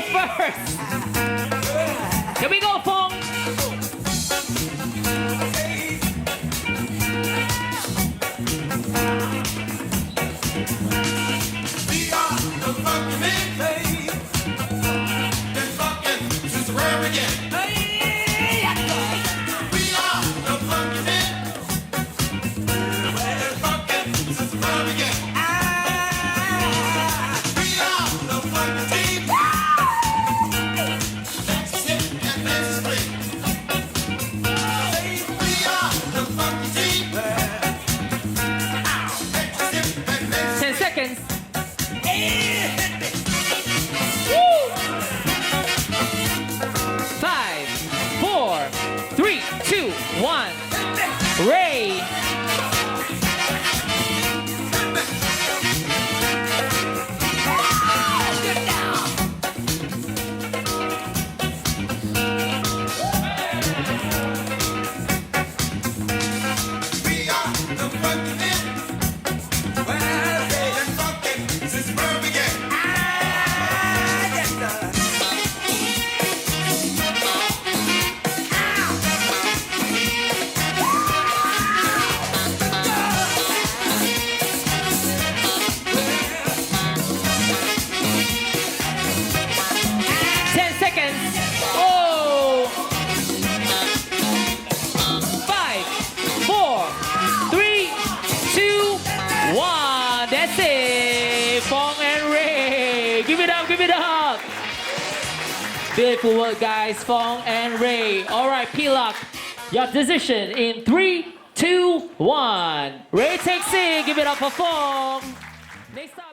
goes first. Here we go, Fong. We are the funky men, babe. Been funkin' since the world began. We are the funky men. Been funkin' since the world began. We are the funky team. Let's sit and let's play. We are the funky team. Let's sit and let's 10 seconds. Five, four, three, two, one. Ray. We are the funky men. Well, they've been funkin' since the world began. Yes, sir. 10 seconds. Oh. 5, 4, 3, 2, 1. That's it. Fong and Ray. Give it up, give it up. Beautiful work, guys. Fong and Ray. All right, P-Lock. Your decision in 3, 2, 1. Ray takes it. Give it up for Fong. Next time.